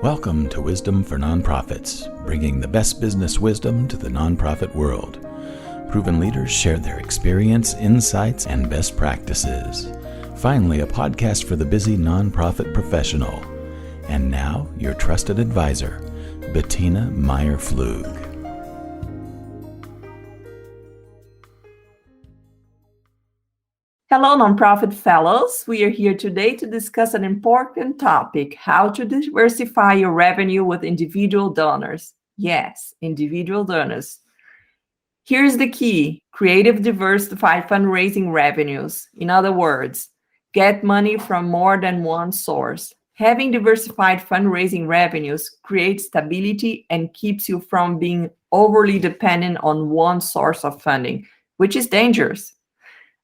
Welcome to Wisdom for Nonprofits, bringing the best business wisdom to the nonprofit world. Proven leaders share their experience, insights, and best practices. Finally, a podcast for the busy nonprofit professional. And now, your trusted advisor, Bettina Meyer-Flug. Hello, nonprofit fellows. We are here today to discuss an important topic: how to diversify your revenue with individual donors. Yes, individual donors. Here's the key: creative diversified fundraising revenues. In other words, get money from more than one source. Having diversified fundraising revenues creates stability and keeps you from being overly dependent on one source of funding, which is dangerous.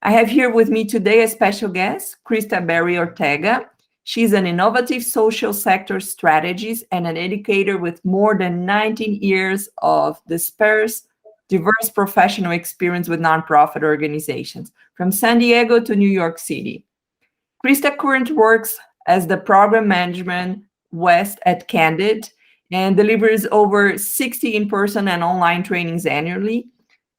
I have here with me today a special guest, Krista Berry Ortega. She's an innovative social sector strategist and an educator with more than 19 years of diverse professional experience with nonprofit organizations, from San Diego to New York City. Krista currently works as the program management West at Candid and delivers over 60 in-person and online trainings annually,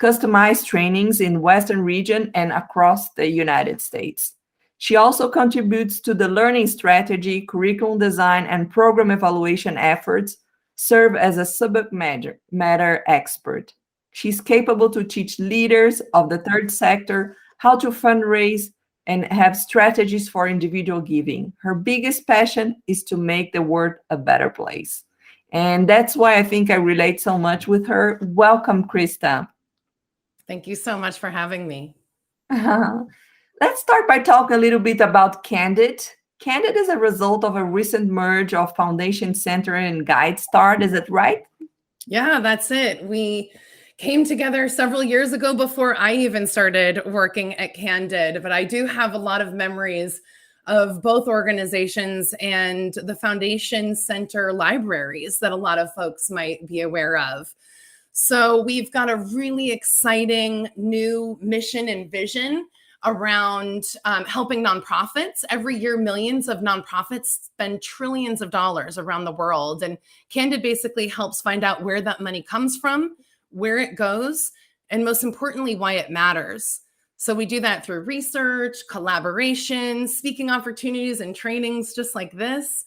customized trainings in Western region and across the United States. She also contributes to the learning strategy, curriculum design, and program evaluation efforts, serve as a subject matter expert. She's capable to teach leaders of the third sector how to fundraise and have strategies for individual giving. Her biggest passion is to make the world a better place. And that's why I think I relate so much with her. Welcome, Krista. Thank you so much for having me. Let's start by talking a little bit about Candid. Candid is a result of a recent merge of Foundation Center and GuideStar. Is that right? Yeah, that's it. We came together several years ago before I even started working at Candid, but I do have a lot of memories of both organizations and the Foundation Center libraries that a lot of folks might be aware of. So we've got a really exciting new mission and vision around helping nonprofits. Every year, millions of nonprofits spend trillions of dollars around the world. And Candid basically helps find out where that money comes from, where it goes, and most importantly, why it matters. So we do that through research, collaboration, speaking opportunities, and trainings just like this.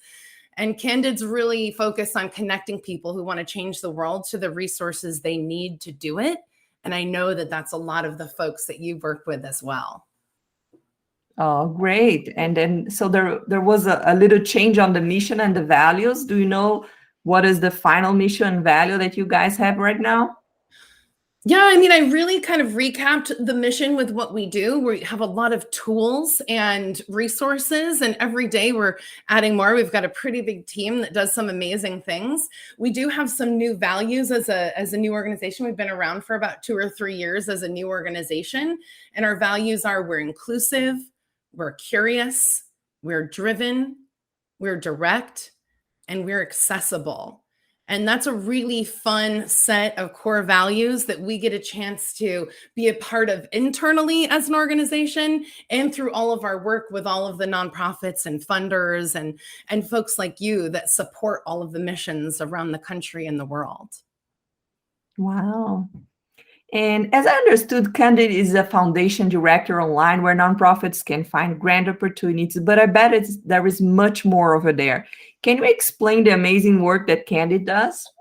And Candid's really focused on connecting people who want to change the world to the resources they need to do it. And I know that that's a lot of the folks that you work with as well. Oh, great. And then, so there was a little change on the mission and the values. Do you know what is the final mission and value that you guys have right now? Yeah, I mean, I really kind of recapped the mission with what we do. We have a lot of tools and resources, and every day we're adding more. We've got a pretty big team that does some amazing things. We do have some new values as a new organization. We've been around for about 2 or 3 years as a new organization, and our values are: we're inclusive, we're curious, we're driven, we're direct, and we're accessible. And that's a really fun set of core values that we get a chance to be a part of internally as an organization and through all of our work with all of the nonprofits and funders and folks like you that support all of the missions around the country and the world. Wow. And as I understood, Candid is a foundation director online where nonprofits can find grant opportunities, but I bet there is much more over there. Can you explain the amazing work that Candid does?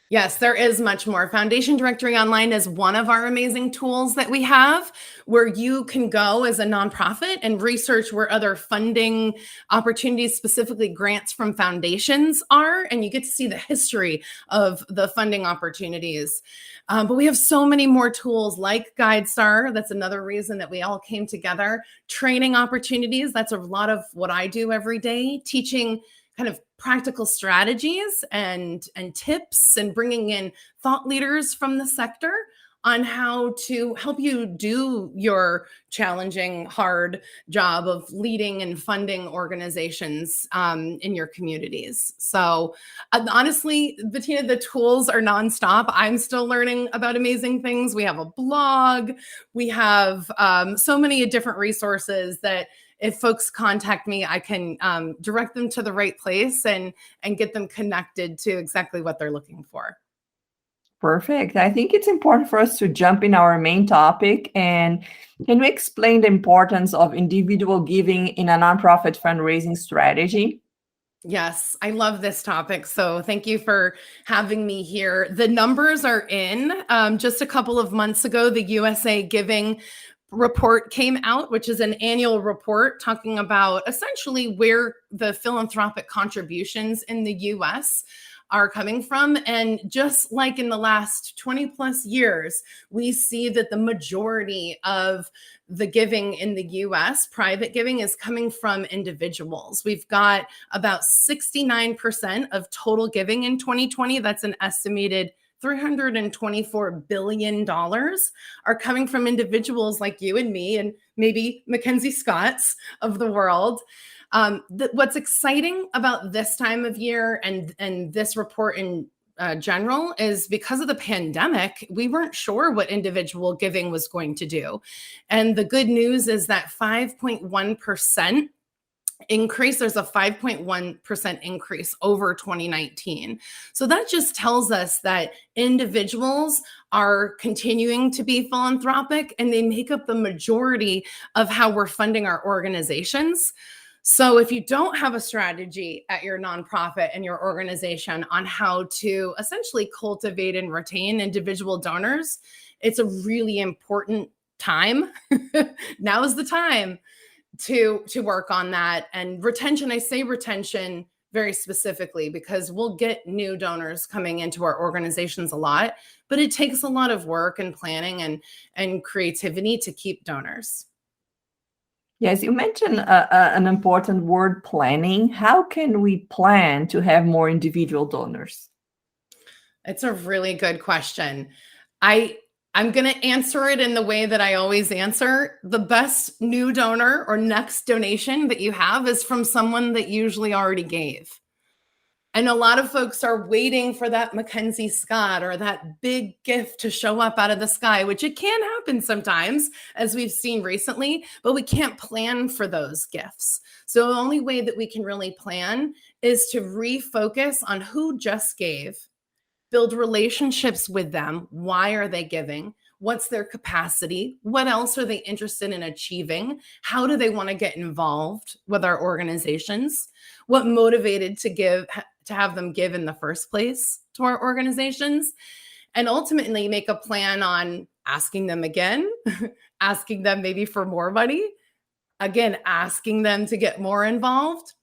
Yes, there is much more. Foundation Directory Online is one of our amazing tools that we have, where you can go as a nonprofit and research where other funding opportunities, specifically grants from foundations, are, and you get to see the history of the funding opportunities. But we have so many more tools like GuideStar. That's another reason that we all came together. Training opportunities. That's a lot of what I do every day, teaching kind of practical strategies and tips and bringing in thought leaders from the sector on how to help you do your challenging, hard job of leading and funding organizations in your communities. So honestly, Bettina, the tools are nonstop. I'm still learning about amazing things. We have a blog. We have so many different resources that if folks contact me, I can direct them to the right place and get them connected to exactly what they're looking for. Perfect. I think it's important for us to jump in our main topic. And can you explain the importance of individual giving in a nonprofit fundraising strategy? Yes, I love this topic. So thank you for having me here. The numbers are in. Just a couple of months ago, the USA Giving report came out, which is an annual report talking about essentially where the philanthropic contributions in the US are coming from. And just like in the last 20 plus years, we see that the majority of the giving in the US, private giving, is coming from individuals. We've got about 69% of total giving in 2020. That's an estimated $324 billion are coming from individuals like you and me and maybe Mackenzie Scotts of the world. What's exciting about this time of year and this report in general is because of the pandemic, we weren't sure what individual giving was going to do. And the good news is that 5.1% increase, there's a 5.1% increase over 2019. So that just tells us that individuals are continuing to be philanthropic and they make up the majority of how we're funding our organizations. So if you don't have a strategy at your nonprofit and your organization on how to essentially cultivate and retain individual donors, it's a really important time. Now is the time to work on that. And retention, I say retention very specifically because we'll get new donors coming into our organizations a lot, but it takes a lot of work and planning and creativity to keep donors. Yes, you mentioned an important word, planning. How can we plan to have more individual donors? It's a really good question. I'm going to answer it in the way that I always answer. The best new donor or next donation that you have is from someone that usually already gave. And a lot of folks are waiting for that Mackenzie Scott or that big gift to show up out of the sky, which it can happen sometimes, as we've seen recently, but we can't plan for those gifts. So the only way that we can really plan is to refocus on who just gave, build relationships with them. Why are they giving? What's their capacity? What else are they interested in achieving? How do they want to get involved with our organizations? What motivated to have them give in the first place to our organizations? And ultimately make a plan on asking them again, asking them maybe for more money, again, asking them to get more involved,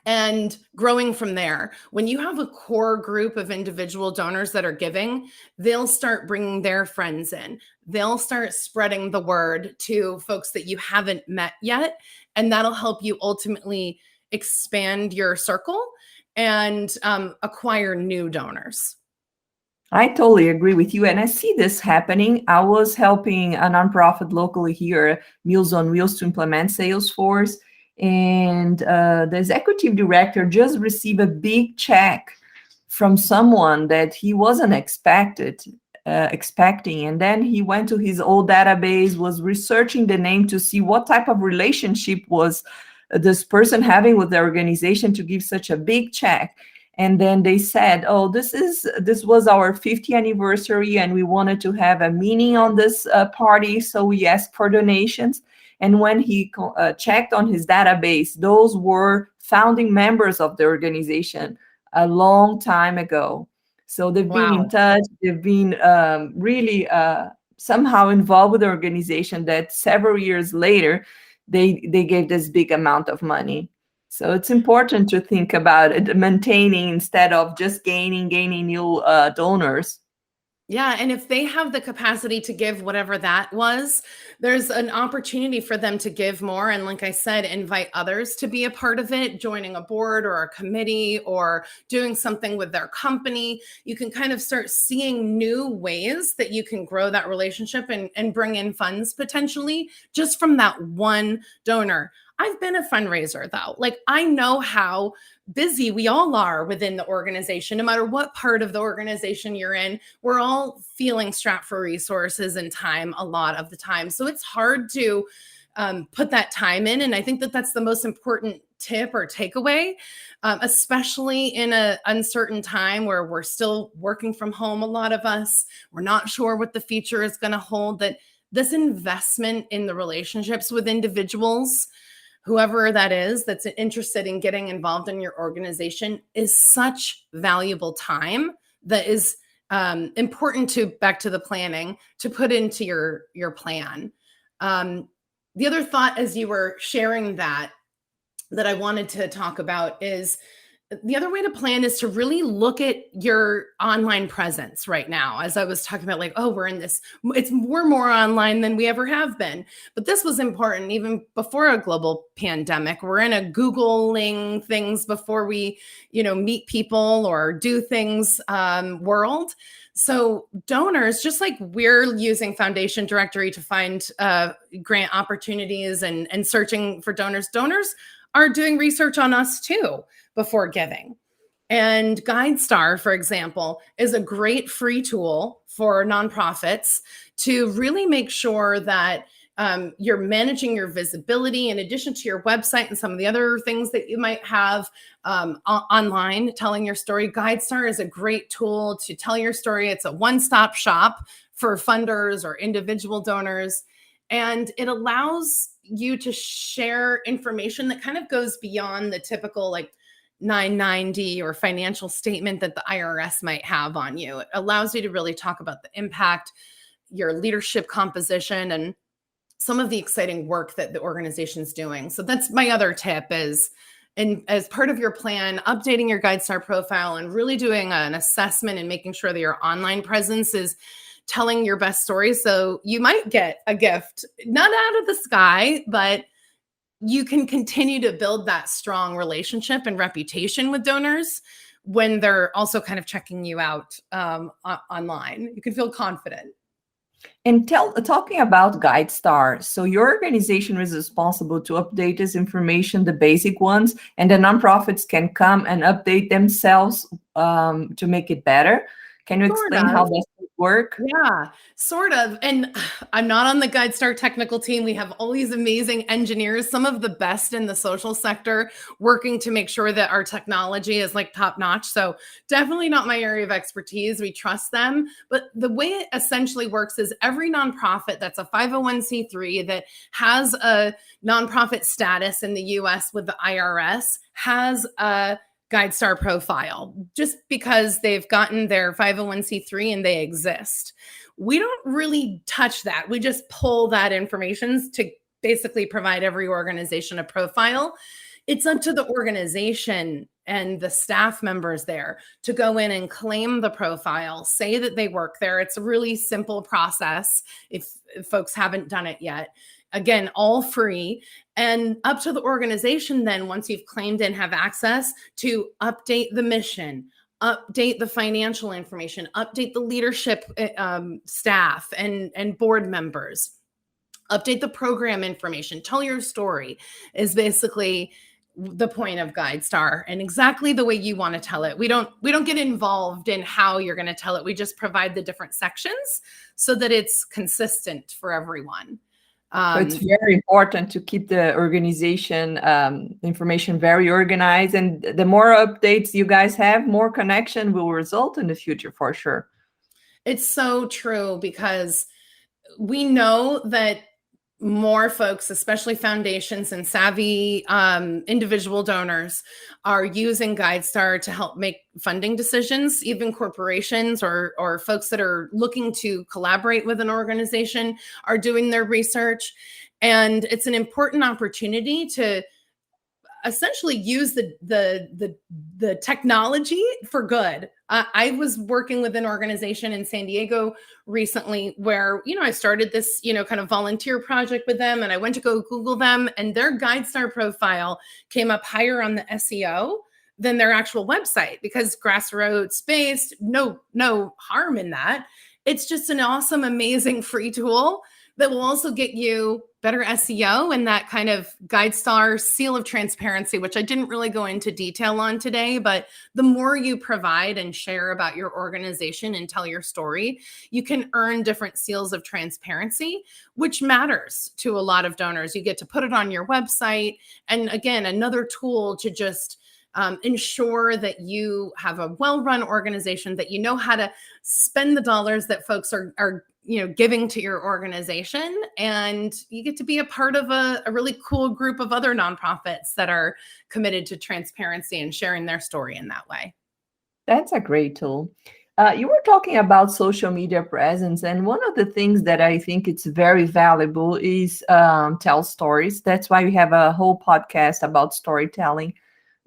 and growing from there. When you have a core group of individual donors that are giving, they'll start bringing their friends in. They'll start spreading the word to folks that you haven't met yet. And that'll help you ultimately expand your circle and acquire new donors. I totally agree with you. And I see this happening. I was helping a nonprofit locally here, Meals on Wheels, to implement Salesforce. And the executive director just received a big check from someone that he wasn't expecting. And then he went to his old database, was researching the name to see what type of relationship was this person having with the organization to give such a big check. And then they said, oh, this was our 50th anniversary and we wanted to have a meeting on this party. So we asked for donations. And when he checked on his database, those were founding members of the organization a long time ago. So they've been in touch. They've been really somehow involved with the organization that several years later, they gave this big amount of money. So it's important to think about it, maintaining instead of just gaining new donors. Yeah. And if they have the capacity to give whatever that was, there's an opportunity for them to give more. And like I said, invite others to be a part of it, joining a board or a committee or doing something with their company. You can kind of start seeing new ways that you can grow that relationship and bring in funds potentially just from that one donor. I've been a fundraiser though. Like I know how busy we all are within the organization, no matter what part of the organization you're in. We're all feeling strapped for resources and time a lot of the time. So it's hard to put that time in. And I think that that's the most important tip or takeaway, especially in an uncertain time where we're still working from home. A lot of us, we're not sure what the future is going to hold, that this investment in the relationships with individuals, whoever that is that's interested in getting involved in your organization, is such valuable time that is important to, back to the planning, to put into your plan. The other thought as you were sharing that I wanted to talk about is the other way to plan is to really look at your online presence right now. As I was talking about, like, oh, we're more online than we ever have been. But this was important even before a global pandemic. We're in a Googling things before we, meet people or do things world. So donors, just like we're using Foundation Directory to find grant opportunities and searching for donors are doing research on us too before giving. And GuideStar, for example, is a great free tool for nonprofits to really make sure that you're managing your visibility in addition to your website and some of the other things that you might have online, telling your story. GuideStar is a great tool to tell your story. It's a one-stop shop for funders or individual donors. And it allows you to share information that kind of goes beyond the typical like 990 or financial statement that the IRS might have on you. It allows you to really talk about the impact, your leadership composition, and some of the exciting work that the organization's doing. So that's my other tip is, and as part of your plan, updating your GuideStar profile and really doing an assessment and making sure that your online presence is telling your best stories. So you might get a gift, not out of the sky, but you can continue to build that strong relationship and reputation with donors when they're also kind of checking you out online. You can feel confident. And talking about GuideStar, so your organization is responsible to update this information, the basic ones, and the nonprofits can come and update themselves to make it better. Can you explain how this would work? Yeah, sort of. And I'm not on the GuideStar technical team. We have all these amazing engineers, some of the best in the social sector, working to make sure that our technology is like top notch. So definitely not my area of expertise. We trust them. But the way it essentially works is every nonprofit that's a 501c3 that has a nonprofit status in the US with the IRS has a GuideStar profile, just because they've gotten their 501c3 and they exist. We don't really touch that. We just pull that information to basically provide every organization a profile. It's up to the organization and the staff members there to go in and claim the profile, say that they work there. It's a really simple process if folks haven't done it yet. Again, all free, and up to the organization then, once you've claimed and have access, to update the mission, update the financial information, update the leadership staff and board members, update the program information, tell your story is basically the point of GuideStar, and exactly the way you want to tell it. We don't get involved in how you're going to tell it. We just provide the different sections so that it's consistent for everyone. So it's very important to keep the organization information very organized. And the more updates you guys have, more connection will result in the future for sure. It's so true, because we know that more folks, especially foundations and savvy individual donors, are using GuideStar to help make funding decisions. Even corporations or folks that are looking to collaborate with an organization are doing their research. And it's an important opportunity to essentially use the technology for good. I was working with an organization in San Diego recently where, I started this, kind of volunteer project with them, and I went to go Google them, and their GuideStar profile came up higher on the SEO than their actual website, because grassroots based, no harm in that. It's just an awesome, amazing free tool that will also get you better SEO and that kind of GuideStar seal of transparency, which I didn't really go into detail on today. But the more you provide and share about your organization and tell your story, you can earn different seals of transparency, which matters to a lot of donors. You get to put it on your website. And again, another tool to just ensure that you have a well-run organization, that you know how to spend the dollars that folks are giving to your organization, and you get to be a part of a really cool group of other nonprofits that are committed to transparency and sharing their story in that way. That's a great tool. You were talking about social media presence, and one of the things that I think it's very valuable is tell stories. That's why we have a whole podcast about storytelling.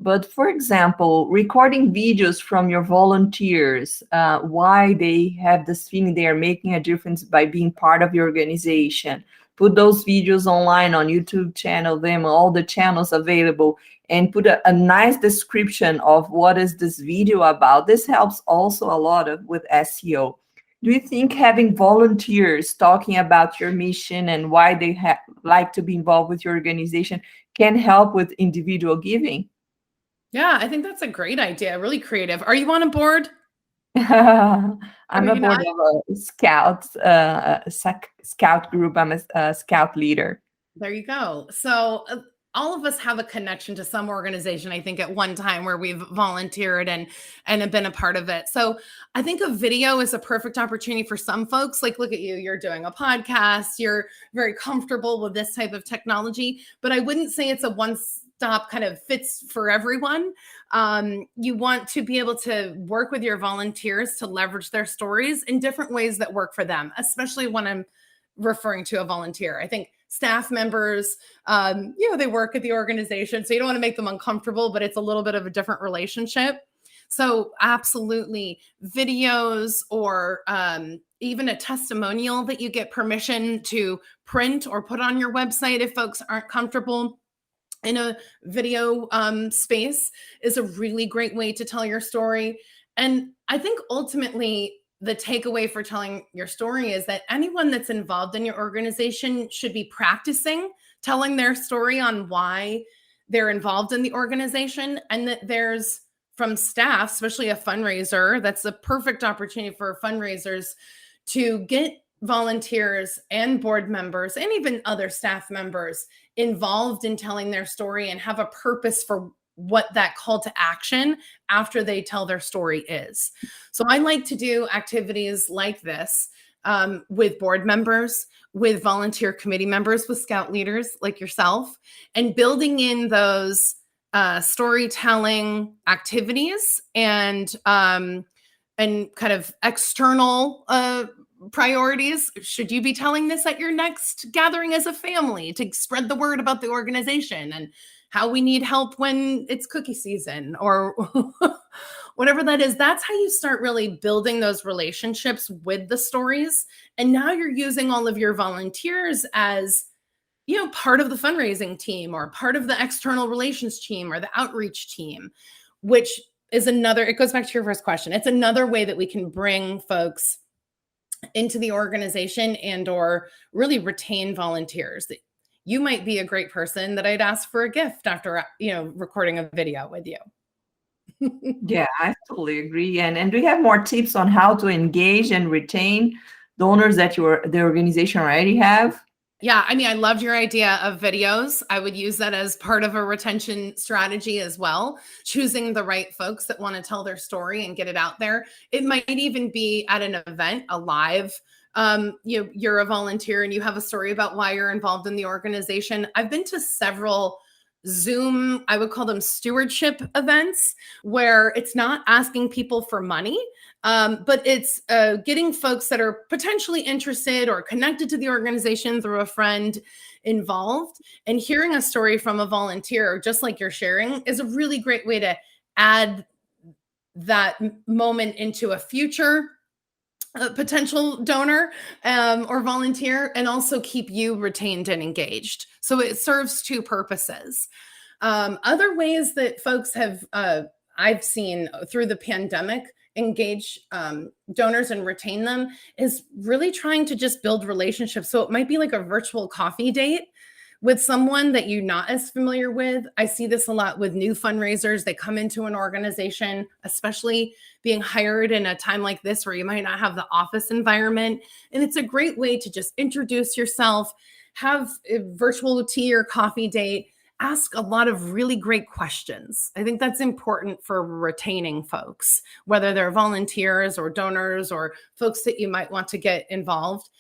But for example, recording videos from your volunteers, why they have this feeling they are making a difference by being part of your organization. Put those videos online on YouTube channel, them all the channels available, and put a nice description of what is this video about. This helps also a lot with SEO. Do you think having volunteers talking about your mission and why they like to be involved with your organization can help with individual giving? Yeah, I think that's a great idea. Really creative. Are you on a board? I'm you a board not? of a scout group. I'm a scout leader. There you go. So all of us have a connection to some organization, I think, at one time where we've volunteered and have been a part of it. So I think a video is a perfect opportunity for some folks. Like, look at you, you're doing a podcast, you're very comfortable with this type of technology, but I wouldn't say it's a one-stop kind of fits for everyone. You want to be able to work with your volunteers to leverage their stories in different ways that work for them, especially when I'm referring to a volunteer. I think staff members, they work at the organization, so you don't want to make them uncomfortable, but it's a little bit of a different relationship. So absolutely, videos or even a testimonial that you get permission to print or put on your website if folks aren't comfortable in a video space is a really great way to tell your story. And I think ultimately, the takeaway for telling your story is that anyone that's involved in your organization should be practicing telling their story on why they're involved in the organization, and that there's, from staff, especially a fundraiser, that's a perfect opportunity for fundraisers to get volunteers and board members and even other staff members involved in telling their story and have a purpose for what that call to action after they tell their story is. So I like to do activities like this with board members, with volunteer committee members, with scout leaders like yourself, and building in those storytelling activities and kind of external priorities. Should you be telling this at your next gathering as a family to spread the word about the organization and how we need help when it's cookie season or whatever that is? That's how you start really building those relationships with the stories. And now you're using all of your volunteers as, part of the fundraising team or part of the external relations team or the outreach team, which is another, it goes back to your first question. It's another way that we can bring folks into the organization and or really retain volunteers. You might be a great person that I'd ask for a gift after, recording a video with you. Yeah, I totally agree. And do you have more tips on how to engage and retain donors that the organization already have? Yeah, I loved your idea of videos. I would use that as part of a retention strategy as well, choosing the right folks that want to tell their story and get it out there. It might even be at an event, a live, you're a volunteer and you have a story about why you're involved in the organization. I've been to several Zoom, I would call them stewardship events, where it's not asking people for money. But it's getting folks that are potentially interested or connected to the organization through a friend involved, and hearing a story from a volunteer, just like you're sharing, is a really great way to add that moment into a future potential donor or volunteer, and also keep you retained and engaged. So it serves two purposes. Other ways that folks have, I've seen through the pandemic, engage donors and retain them is really trying to just build relationships. So it might be like a virtual coffee date with someone that you're not as familiar with. I see this a lot with new fundraisers. They come into an organization, especially being hired in a time like this where you might not have the office environment. And it's a great way to just introduce yourself, have a virtual tea or coffee date, ask a lot of really great questions. I think that's important for retaining folks, whether they're volunteers or donors or folks that you might want to get involved.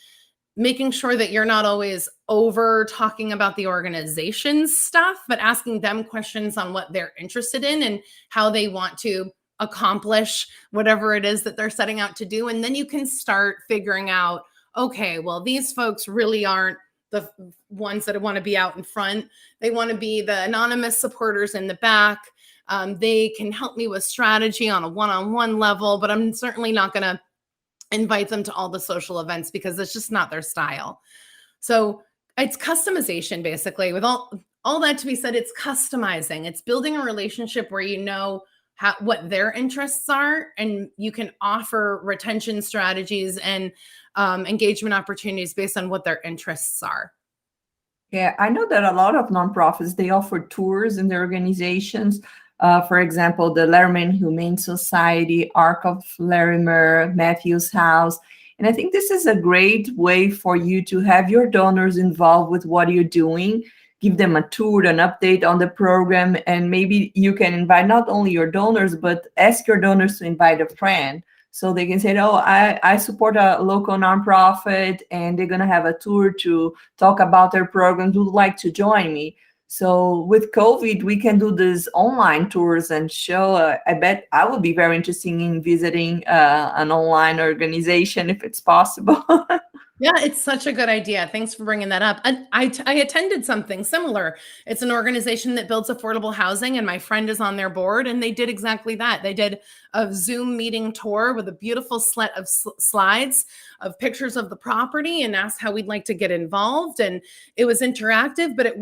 Making sure that you're not always over talking about the organization's stuff, but asking them questions on what they're interested in and how they want to accomplish whatever it is that they're setting out to do. And then you can start figuring out, okay, well, these folks really aren't the ones that want to be out in front. They want to be the anonymous supporters in the back. They can help me with strategy on a one-on-one level, but I'm certainly not going to invite them to all the social events because it's just not their style. So it's customization, basically. With all that to be said, it's customizing. It's building a relationship where you know what their interests are, and you can offer retention strategies and engagement opportunities based on what their interests are. Yeah, I know that a lot of nonprofits, they offer tours in their organizations. For example, the Larimer Humane Society, Ark of Larimer, Matthew's House. And I think this is a great way for you to have your donors involved with what you're doing, give them a tour, an update on the program, and maybe you can invite not only your donors, but ask your donors to invite a friend. So they can say, oh, I support a local nonprofit and they're going to have a tour to talk about their programs. Would like to join me? So with COVID, we can do these online tours and show. I bet I would be very interested in visiting an online organization if it's possible. Yeah, it's such a good idea. Thanks for bringing that up. I attended something similar. It's an organization that builds affordable housing, and my friend is on their board, and they did exactly that. They did a Zoom meeting tour with a beautiful set of slides of pictures of the property and asked how we'd like to get involved. And it was interactive, but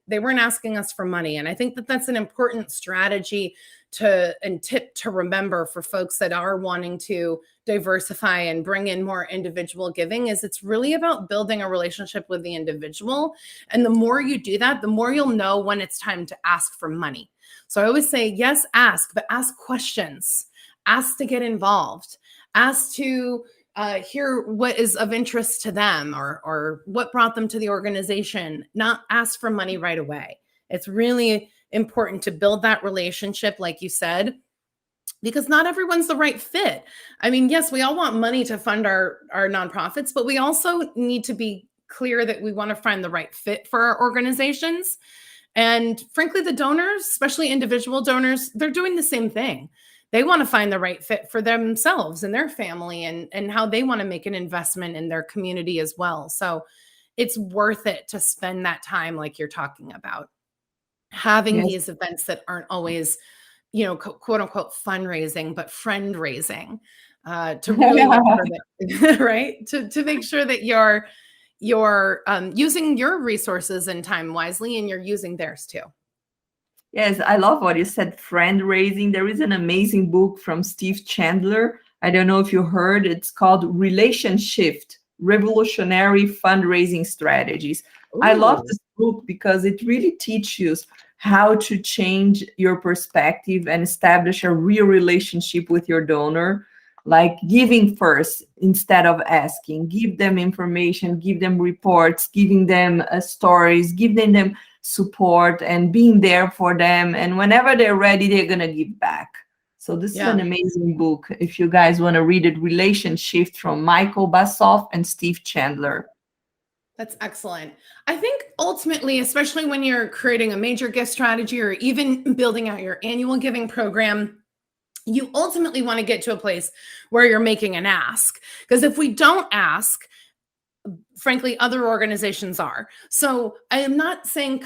they weren't asking us for money. And I think that that's an important strategy and tip to remember for folks that are wanting to diversify and bring in more individual giving, is it's really about building a relationship with the individual. And the more you do that, the more you'll know when it's time to ask for money. So I always say, yes, ask, but ask questions, ask to get involved, ask to hear what is of interest to them or what brought them to the organization, not ask for money right away. It's really important to build that relationship, like you said, because not everyone's the right fit. I mean, yes, we all want money to fund our nonprofits, but we also need to be clear that we want to find the right fit for our organizations. And frankly, the donors, especially individual donors, they're doing the same thing. They want to find the right fit for themselves and their family and how they want to make an investment in their community as well. So it's worth it to spend that time like you're talking about. Having these events that aren't always, quote unquote fundraising, but friend raising, to really make sure that, right? To make sure that you're using your resources and time wisely, and you're using theirs too. Yes, I love what you said, friend raising. There is an amazing book from Steve Chandler. I don't know if you heard, it's called Relationship, Revolutionary Fundraising Strategies. Ooh. I love this book because it really teaches you how to change your perspective and establish a real relationship with your donor, like giving first instead of asking. Give them information, give them reports, giving them stories, giving them support and being there for them. And whenever they're ready, they're going to give back. So this is an amazing book. If you guys want to read it, Relationship from Michael Bassoff and Steve Chandler. That's excellent. I think ultimately, especially when you're creating a major gift strategy or even building out your annual giving program, you ultimately want to get to a place where you're making an ask. Because if we don't ask, frankly, other organizations are. So I am not saying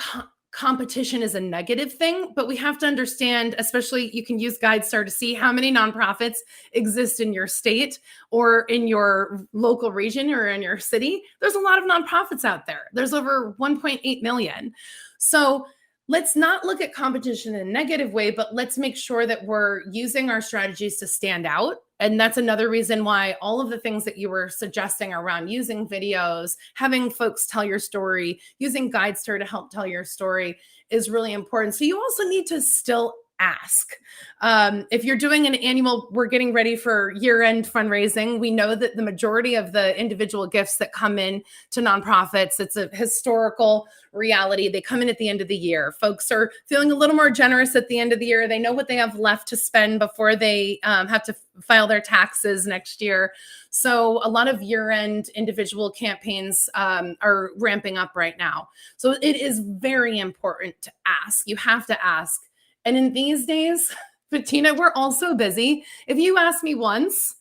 competition is a negative thing, but we have to understand, especially you can use GuideStar to see how many nonprofits exist in your state or in your local region or in your city. There's a lot of nonprofits out there. There's over 1.8 million. So let's not look at competition in a negative way, but let's make sure that we're using our strategies to stand out. And that's another reason why all of the things that you were suggesting around using videos, having folks tell your story, using GuideStar to help tell your story is really important. So you also need to still ask. If you're doing an annual, we're getting ready for year-end fundraising. We know that the majority of the individual gifts that come in to nonprofits, it's a historical reality. They come in at the end of the year. Folks are feeling a little more generous at the end of the year. They know what they have left to spend before they have to file their taxes next year. So a lot of year-end individual campaigns are ramping up right now. So it is very important to ask. You have to ask. And in these days, Bettina, we're all so busy. If you ask me once,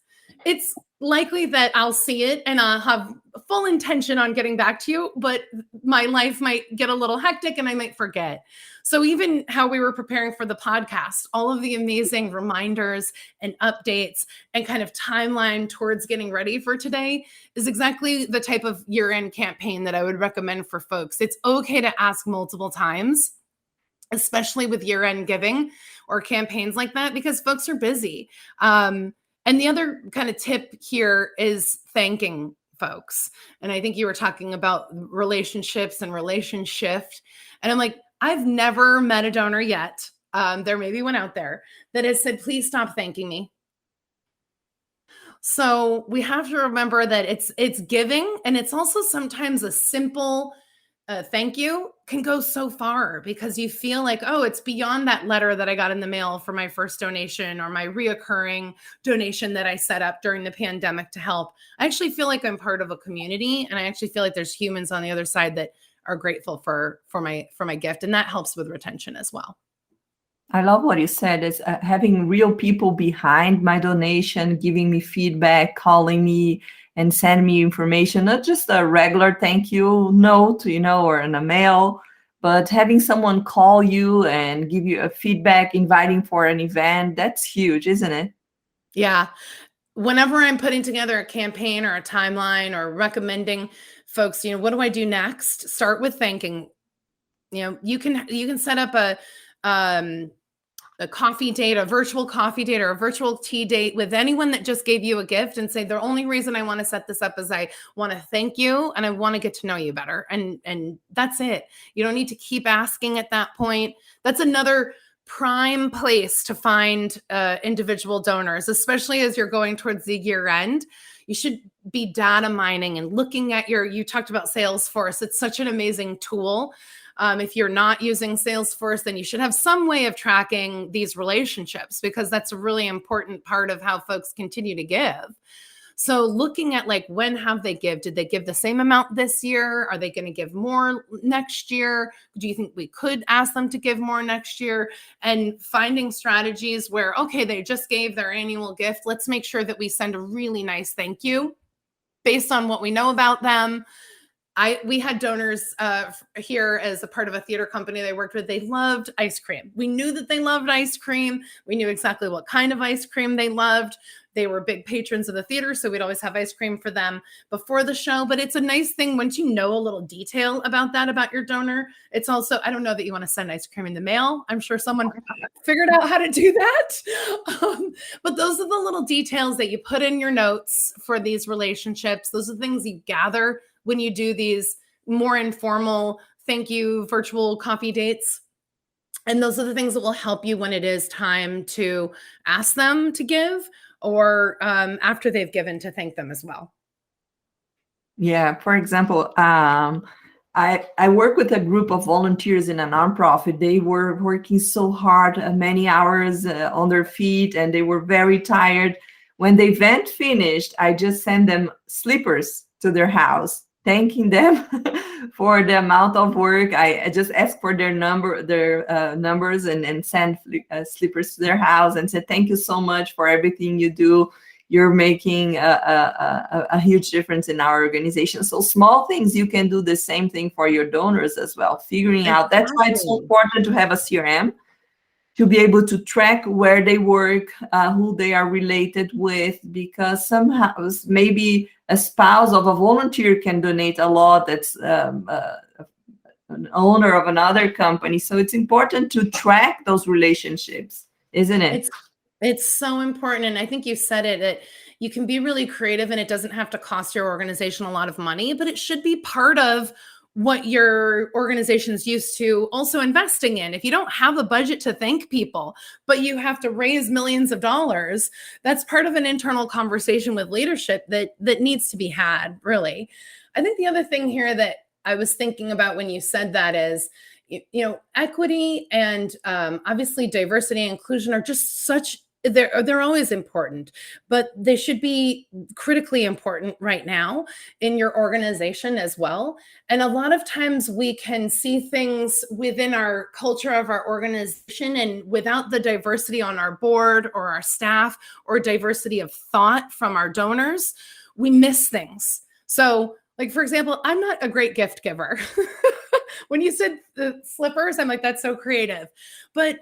it's likely that I'll see it and I'll have full intention on getting back to you, but my life might get a little hectic and I might forget. So even how we were preparing for the podcast, all of the amazing reminders and updates and kind of timeline towards getting ready for today is exactly the type of year-end campaign that I would recommend for folks. It's okay to ask multiple times, especially with year-end giving or campaigns like that, because folks are busy. And the other kind of tip here is thanking folks. And I think you were talking about relationships and relation shift. And I'm like, I've never met a donor yet. There may be one out there that has said, please stop thanking me. So we have to remember that it's giving, and it's also sometimes a simple thank you can go so far because you feel like, oh, it's beyond that letter that I got in the mail for my first donation or my reoccurring donation that I set up during the pandemic to help. I actually feel like I'm part of a community, and I actually feel like there's humans on the other side that are grateful for my gift, and that helps with retention as well. I love what you said. Is having real people behind my donation, giving me feedback, calling me, and send me information, not just a regular thank you note, or in a mail, but having someone call you and give you a feedback, inviting for an event. That's huge, isn't it? Yeah. Whenever I'm putting together a campaign or a timeline or recommending folks, what do I do next? Start with thanking. You can set up a coffee date, a virtual coffee date, or a virtual tea date with anyone that just gave you a gift and say, the only reason I want to set this up is I want to thank you and I want to get to know you better. And that's it. You don't need to keep asking at that point. That's another prime place to find individual donors, especially as you're going towards the year end. You should be data mining and looking at you talked about Salesforce. It's such an amazing tool. If you're not using Salesforce, then you should have some way of tracking these relationships, because that's a really important part of how folks continue to give. So looking at when have they give? Did they give the same amount this year? Are they going to give more next year? Do you think we could ask them to give more next year? And finding strategies where, okay, they just gave their annual gift. Let's make sure that we send a really nice thank you based on what we know about them. We had donors here as a part of a theater company they worked with. They loved ice cream. We knew that they loved ice cream. We knew exactly what kind of ice cream they loved. They were big patrons of the theater, so we'd always have ice cream for them before the show. But it's a nice thing once you know a little detail about your donor. It's also, I don't know that you want to send ice cream in the mail. I'm sure someone figured out how to do that. But those are the little details that you put in your notes for these relationships. Those are the things you gather when you do these more informal thank you virtual coffee dates. And those are the things that will help you when it is time to ask them to give, or after they've given, to thank them as well. Yeah, for example, I work with a group of volunteers in a nonprofit. They were working so hard, many hours on their feet, and they were very tired. When the event finished, I just sent them slippers to their house. thanking them for the amount of work. I just ask for their numbers and send slippers to their house and say, thank you so much for everything you do. You're making a huge difference in our organization. So small things, you can do the same thing for your donors as well, figuring out. That's why it's so important to have a CRM, to be able to track where they work, who they are related with, because somehow maybe a spouse of a volunteer can donate a lot that's an owner of another company. So it's important to track those relationships, isn't it? It's so important. And I think you said it, that you can be really creative and it doesn't have to cost your organization a lot of money, but it should be part of what your organization's used to also investing in. If you don't have a budget to thank people, but you have to raise millions of dollars, that's part of an internal conversation with leadership that needs to be had, really. I think the other thing here that I was thinking about when you said that is, equity and obviously diversity and inclusion are just they're always important, but they should be critically important right now in your organization as well. And a lot of times we can see things within our culture of our organization, and without the diversity on our board or our staff or diversity of thought from our donors, we miss things. So, like, for example, I'm not a great gift giver. When you said the slippers, I'm like, that's so creative. But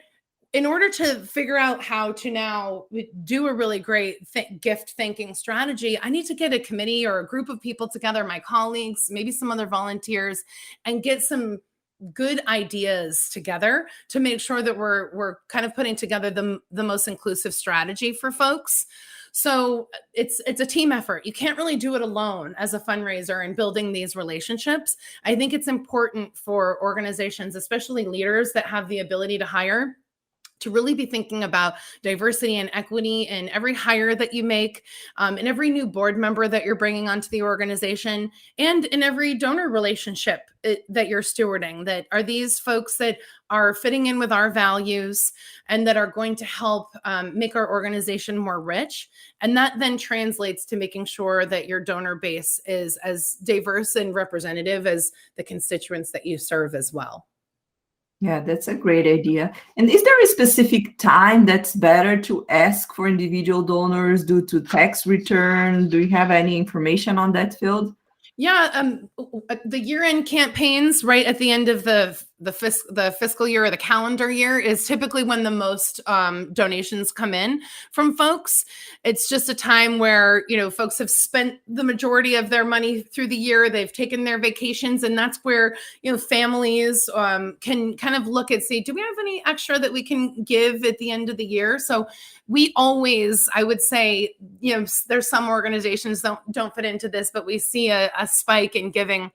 in order to figure out how to now do a really great gift thanking strategy, I need to get a committee or a group of people together, my colleagues, maybe some other volunteers, and get some good ideas together to make sure that we're kind of putting together the most inclusive strategy for folks. So it's a team effort. You can't really do it alone as a fundraiser and building these relationships. I think it's important for organizations, especially leaders that have the ability to hire, to really be thinking about diversity and equity in every hire that you make, in every new board member that you're bringing onto the organization, and in every donor relationship that you're stewarding. That are these folks that are fitting in with our values and that are going to help make our organization more rich. And that then translates to making sure that your donor base is as diverse and representative as the constituents that you serve as well. Yeah, that's a great idea. And is there a specific time that's better to ask for individual donors due to tax return? Do you have any information on that field? Yeah, the year-end campaigns right at the end of the fiscal year or the calendar year is typically when the most donations come in from folks. It's just a time where, folks have spent the majority of their money through the year. They've taken their vacations, and that's where, families can kind of look and see, do we have any extra that we can give at the end of the year? So we always, I would say, there's some organizations don't fit into this, but we see a spike in giving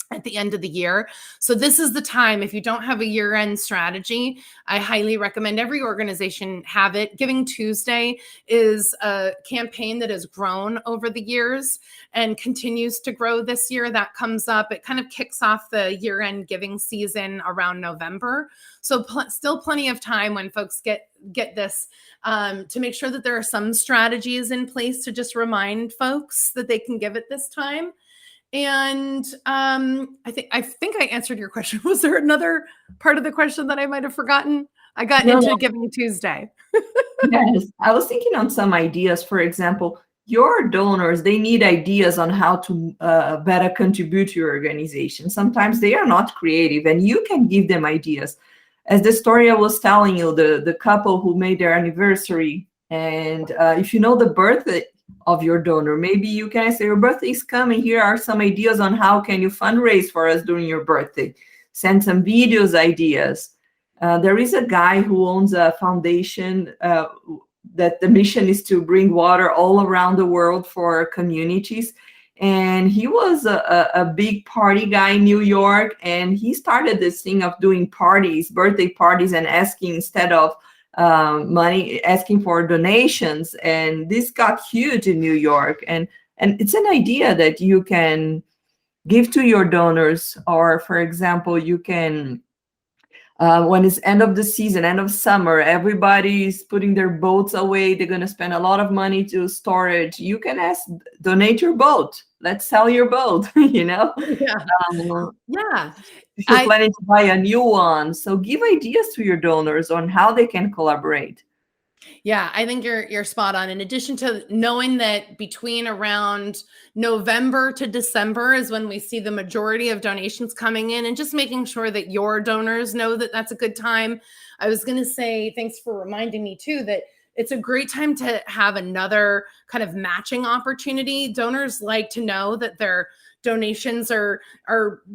at the end of the year. So this is the time, if you don't have a year-end strategy, I highly recommend every organization have it. Giving Tuesday is a campaign that has grown over the years and continues to grow this year. That comes up, it kind of kicks off the year-end giving season around November. So still plenty of time when folks get this to make sure that there are some strategies in place to just remind folks that they can give at this time. And I think I answered your question. Was there another part of the question that I might have forgotten? I got into Giving Tuesday. Yes, I was thinking on some ideas. For example, your donors, they need ideas on how to better contribute to your organization. Sometimes they are not creative, and you can give them ideas. As the story I was telling you, the couple who made their anniversary, and if you know the birthday of your donor, maybe you can say, your birthday is coming, here are some ideas on how can you fundraise for us during your birthday. Send some videos, ideas. There is a guy who owns a foundation that the mission is to bring water all around the world for communities. And he was a big party guy in New York, and he started this thing of doing parties, birthday parties, and asking, instead of money, asking for donations. And this got huge in New York. And it's an idea that you can give to your donors. Or, for example, you can, when it's end of the season, end of summer, everybody's putting their boats away. They're going to spend a lot of money to storage. You can donate your boat. let's sell your boat, you know? Yeah. Yeah. If you're planning to buy a new one. So give ideas to your donors on how they can collaborate. Yeah, I think you're spot on. In addition to knowing that between around November to December is when we see the majority of donations coming in, and just making sure that your donors know that that's a good time. I was going to say, thanks for reminding me too, that it's a great time to have another kind of matching opportunity. Donors like to know that their donations are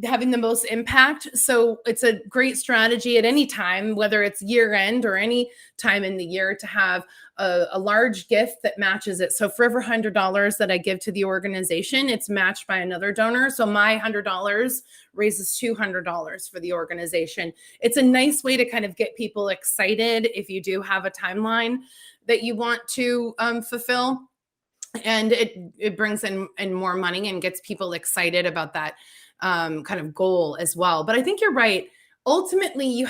having the most impact. So it's a great strategy at any time, whether it's year end or any time in the year, to have a large gift that matches it. So for every $100 that I give to the organization, it's matched by another donor. So my $100 raises $200 for the organization. It's a nice way to kind of get people excited if you do have a timeline that you want to fulfill. And it brings in more money and gets people excited about that kind of goal as well. But I think you're right. Ultimately, you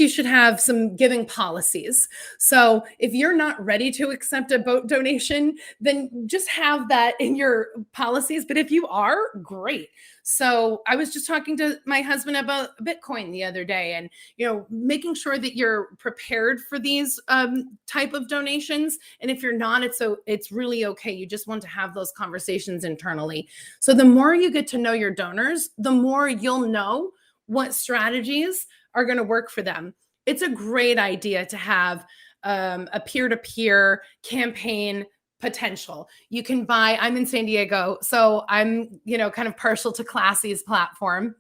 should have some giving policies. So if you're not ready to accept a boat donation, then just have that in your policies. But if you are, great. So I was just talking to my husband about Bitcoin the other day, and making sure that you're prepared for these type of donations. And if you're not, it's really okay. You just want to have those conversations internally. So the more you get to know your donors, the more you'll know what strategies are going to work for them. It's a great idea to have a peer-to-peer campaign potential. You can buy, I'm in San Diego, so I'm, kind of partial to Classy's platform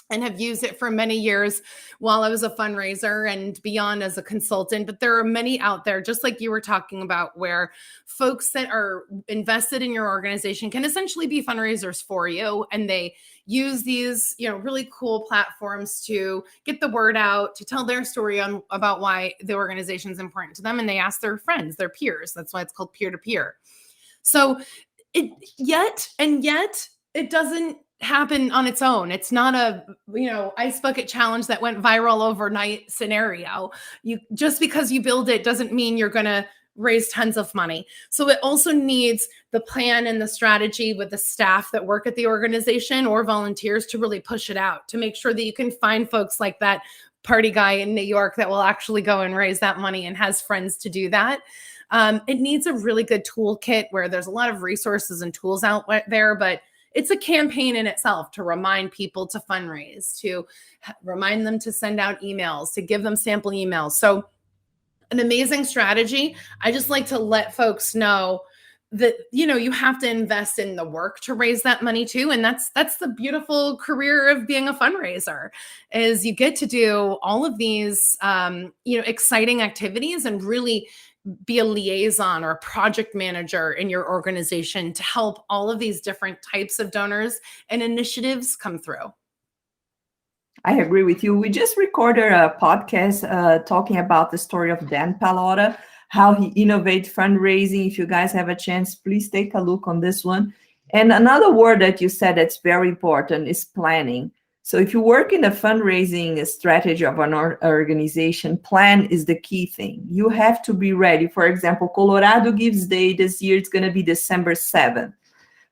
and have used it for many years while I was a fundraiser and beyond as a consultant. But there are many out there, just like you were talking about, where folks that are invested in your organization can essentially be fundraisers for you. And they use these, really cool platforms to get the word out, to tell their story about why the organization is important to them. And they ask their friends, their peers. That's why it's called peer-to-peer. So yet it doesn't happen on its own. It's not a, ice bucket challenge that went viral overnight scenario. Just because you build it doesn't mean you're going to raise tons of money. So it also needs the plan and the strategy with the staff that work at the organization or volunteers to really push it out, to make sure that you can find folks like that party guy in New York that will actually go and raise that money and has friends to do that. It needs a really good toolkit where there's a lot of resources and tools out there, but it's a campaign in itself to remind people to fundraise, to remind them to send out emails, to give them sample emails. So an amazing strategy. I just like to let folks know that, you have to invest in the work to raise that money too. And that's the beautiful career of being a fundraiser, is you get to do all of these, exciting activities and really be a liaison or a project manager in your organization to help all of these different types of donors and initiatives come through. I agree with you. We just recorded a podcast talking about the story of Dan Pallotta, how he innovates fundraising. If you guys have a chance, please take a look on this one. And another word that you said that's very important is planning. So if you work in the fundraising strategy of an organization, plan is the key thing. You have to be ready. For example, Colorado Gives Day this year, it's going to be December 7th.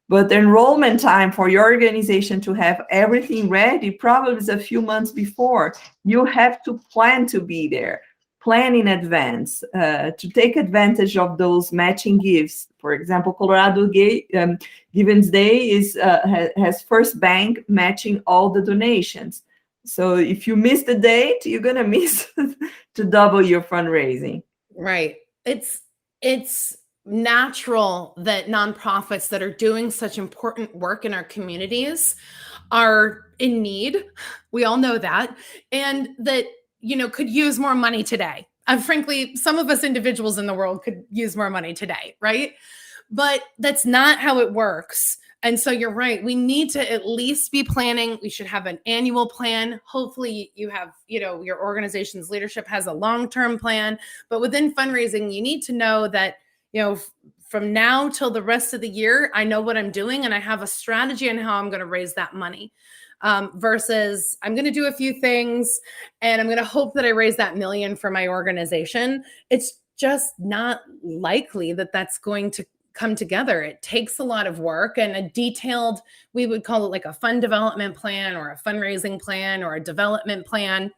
But the enrollment time for your organization to have everything ready probably is a few months before. You have to plan to be there. Plan in advance to take advantage of those matching gifts. For example, Colorado Givens Day has First Bank matching all the donations. So if you miss the date, you're gonna miss to double your fundraising. Right. It's natural that nonprofits that are doing such important work in our communities are in need. We all know that, and that could use more money today. Frankly, some of us individuals in the world could use more money today, right? But that's not how it works. And so you're right. We need to at least be planning. We should have an annual plan. Hopefully you have, your organization's leadership has a long-term plan. But within fundraising, you need to know that, from now till the rest of the year, I know what I'm doing and I have a strategy on how I'm going to raise that money. Versus I'm going to do a few things and I'm going to hope that I raise that $1 million for my organization. It's just not likely that that's going to come together. It takes a lot of work, and a detailed, we would call it like a fund development plan or a fundraising plan or a development plan.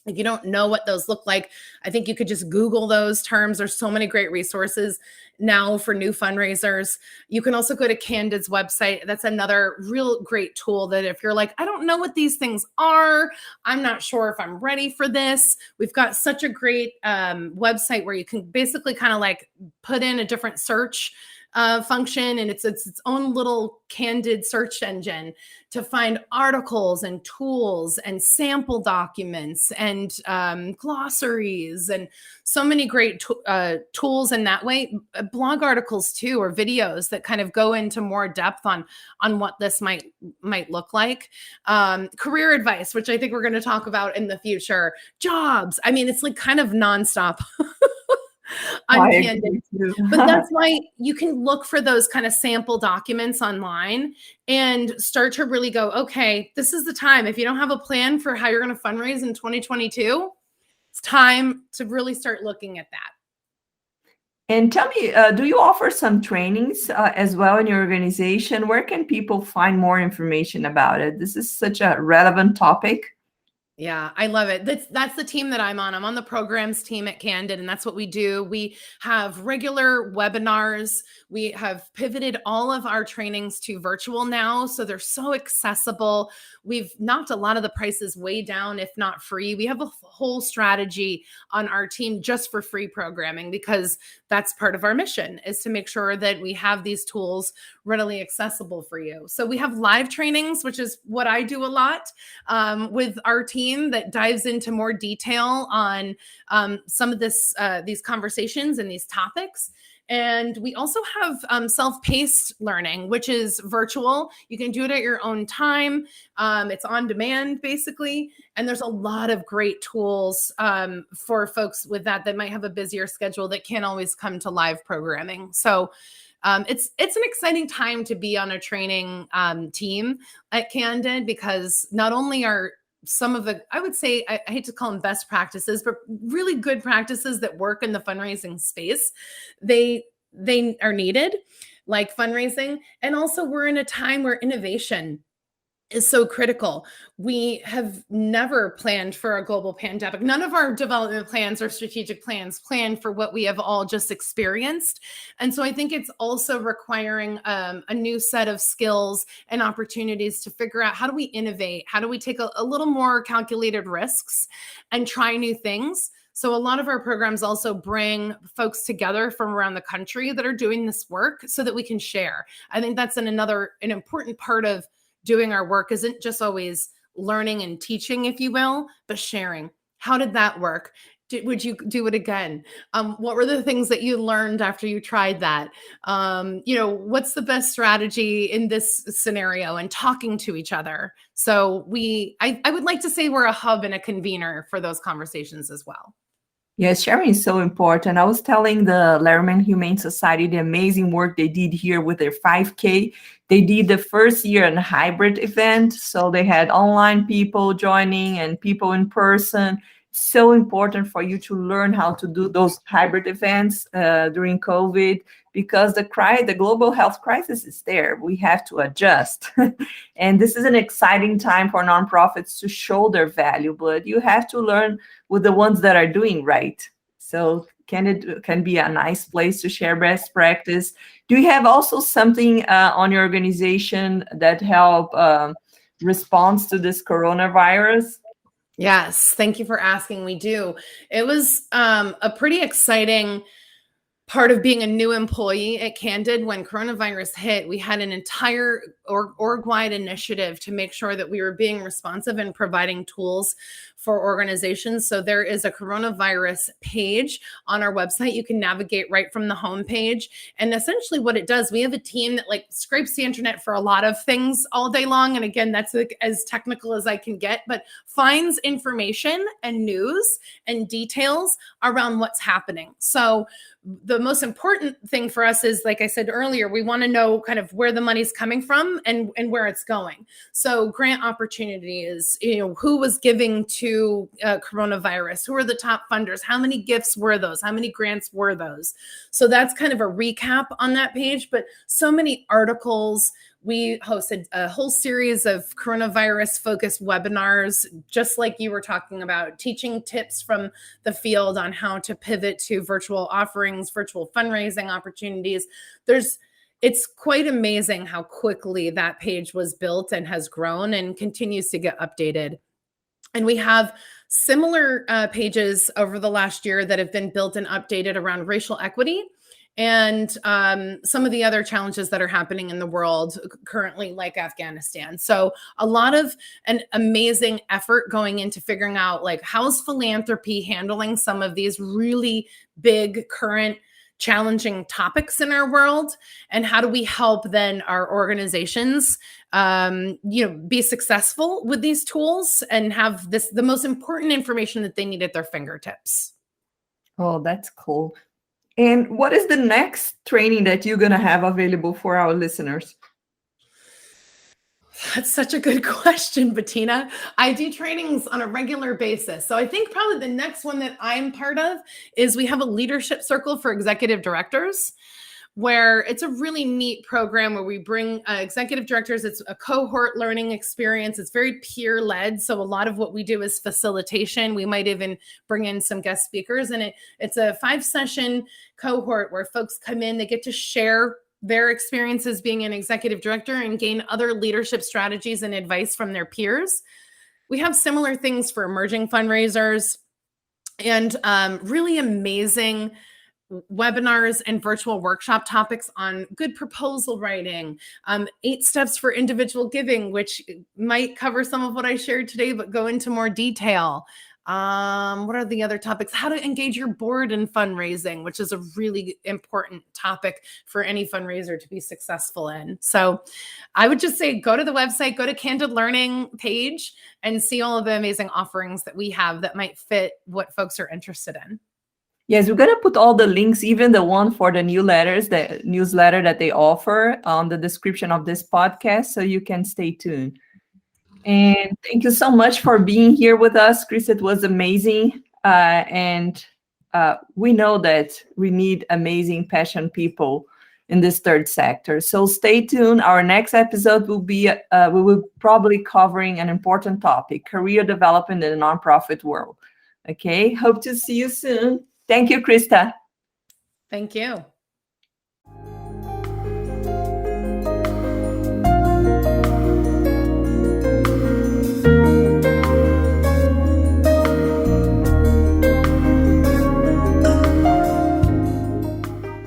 If you don't know what those look like, I think you could just Google those terms. There's so many great resources now for new fundraisers. You can also go to Candid's website. That's another real great tool that if you're like, I don't know what these things are, I'm not sure if I'm ready for this. We've got such a great website where you can basically kind of like put in a different search function, and it's its own little Candid search engine to find articles and tools and sample documents and glossaries and so many great tools in that way. Blog articles too, or videos that kind of go into more depth on what this might look like. Career advice, which I think we're going to talk about in the future. Jobs. I mean, it's like kind of nonstop. On Candid. But that's why you can look for those kind of sample documents online and start to really go, okay, this is the time. If you don't have a plan for how you're going to fundraise in 2022, it's time to really start looking at that. And tell me, do you offer some trainings as well in your organization? Where can people find more information about it? This is such a relevant topic. Yeah, I love it. That's the team that I'm on. I'm on the programs team at Candid, and that's what we do. We have regular webinars. We have pivoted all of our trainings to virtual now, so they're so accessible. We've knocked a lot of the prices way down, if not free. We have a whole strategy on our team just for free programming, because that's part of our mission, is to make sure that we have these tools readily accessible for you. So we have live trainings, which is what I do a lot with our team, that dives into more detail on some of these conversations and these topics. And we also have self-paced learning, which is virtual. You can do it at your own time. It's on demand, basically. And there's a lot of great tools for folks with that might have a busier schedule that can't always come to live programming. So it's an exciting time to be on a training team at Candid, because not only are some of the, I would say, I hate to call them best practices, but really good practices that work in the fundraising space, they are needed, like fundraising. And also we're in a time where innovation is so critical. We have never planned for a global pandemic. None of our development plans or strategic plans planned for what we have all just experienced. And so I think it's also requiring a new set of skills and opportunities to figure out, how do we innovate? How do we take a little more calculated risks and try new things? So a lot of our programs also bring folks together from around the country that are doing this work so that we can share. I think that's an important part of doing our work, isn't just always learning and teaching, if you will, but sharing. How did that work? Would you do it again? What were the things that you learned after you tried that? What's the best strategy in this scenario, and talking to each other. So I would like to say we're a hub and a convener for those conversations as well. Yes, sharing is so important. I was telling the Letterman Humane Society the amazing work they did here with their 5K. They did the first year a hybrid event. So they had online people joining and people in person. So important for you to learn how to do those hybrid events during COVID, because the global health crisis is there. We have to adjust. And this is an exciting time for nonprofits to show their value, but you have to learn with the ones that are doing right. So Candid can be a nice place to share best practice. Do you have also something on your organization that help response to this coronavirus? Yes, thank you for asking. We do. It was a pretty exciting part of being a new employee at Candid. When coronavirus hit, we had an entire org-wide initiative to make sure that we were being responsive and providing tools for organizations. So there is a coronavirus page on our website. You can navigate right from the home page. And essentially what it does, we have a team that scrapes the internet for a lot of things all day long. And again, that's as technical as I can get, but finds information and news and details around what's happening. So the most important thing for us is, like I said earlier, we want to know kind of where the money's coming from and where it's going. So grant opportunities, who was giving to coronavirus, who are the top funders, how many gifts were those, how many grants were those. So that's kind of a recap on that page, but so many articles. We hosted a whole series of coronavirus focused webinars, just like you were talking about, teaching tips from the field on how to pivot to virtual offerings, virtual fundraising opportunities. It's quite amazing how quickly that page was built and has grown and continues to get updated. And we have similar pages over the last year that have been built and updated around racial equity and some of the other challenges that are happening in the world currently, like Afghanistan. So a lot of an amazing effort going into figuring out, like, how's philanthropy handling some of these really big current challenging topics in our world, and how do we help then our organizations be successful with these tools and have the most important information that they need at their fingertips. Oh, that's cool. And what is the next training that you're going to have available for our listeners? That's such a good question, Bettina. I do trainings on a regular basis. So I think probably the next one that I'm part of is we have a leadership circle for executive directors, where it's a really neat program where we bring executive directors. It's a cohort learning experience. It's very peer-led. So a lot of what we do is facilitation. We might even bring in some guest speakers. And it's a 5-session cohort where folks come in, they get to share their experiences being an executive director and gain other leadership strategies and advice from their peers. We have similar things for emerging fundraisers and really amazing webinars and virtual workshop topics on good proposal writing, 8 steps for individual giving, which might cover some of what I shared today, but go into more detail. What are the other topics? How to engage your board in fundraising, which is a really important topic for any fundraiser to be successful in. So I would just say, go to the website, go to Candid Learning page and see all of the amazing offerings that we have that might fit what folks are interested in. Yes, we're going to put all the links, even the one for the newsletter that they offer, on the description of this podcast, so you can stay tuned. And thank you so much for being here with us, Chris. It was amazing. And we know that we need amazing, passionate people in this third sector. So stay tuned. Our next episode will be, we will probably covering an important topic, career development in the nonprofit world. Okay, hope to see you soon. Thank you, Krista. Thank you.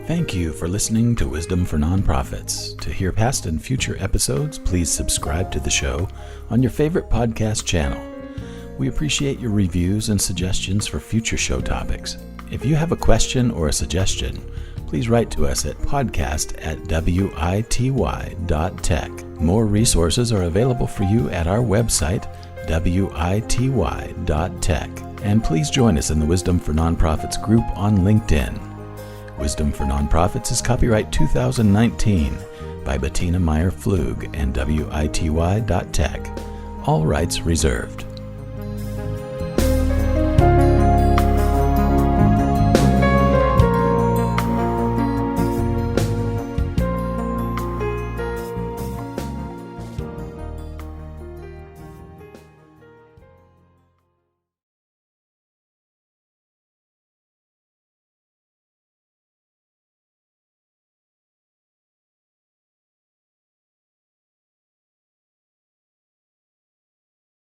Thank you for listening to Wisdom for Nonprofits. To hear past and future episodes, please subscribe to the show on your favorite podcast channel. We appreciate your reviews and suggestions for future show topics. If you have a question or a suggestion, please write to us at podcast@wity.tech. More resources are available for you at our website, wity.tech. And please join us in the Wisdom for Nonprofits group on LinkedIn. Wisdom for Nonprofits is copyright 2019 by Bettina Meyer-Flug and wity.tech. All rights reserved.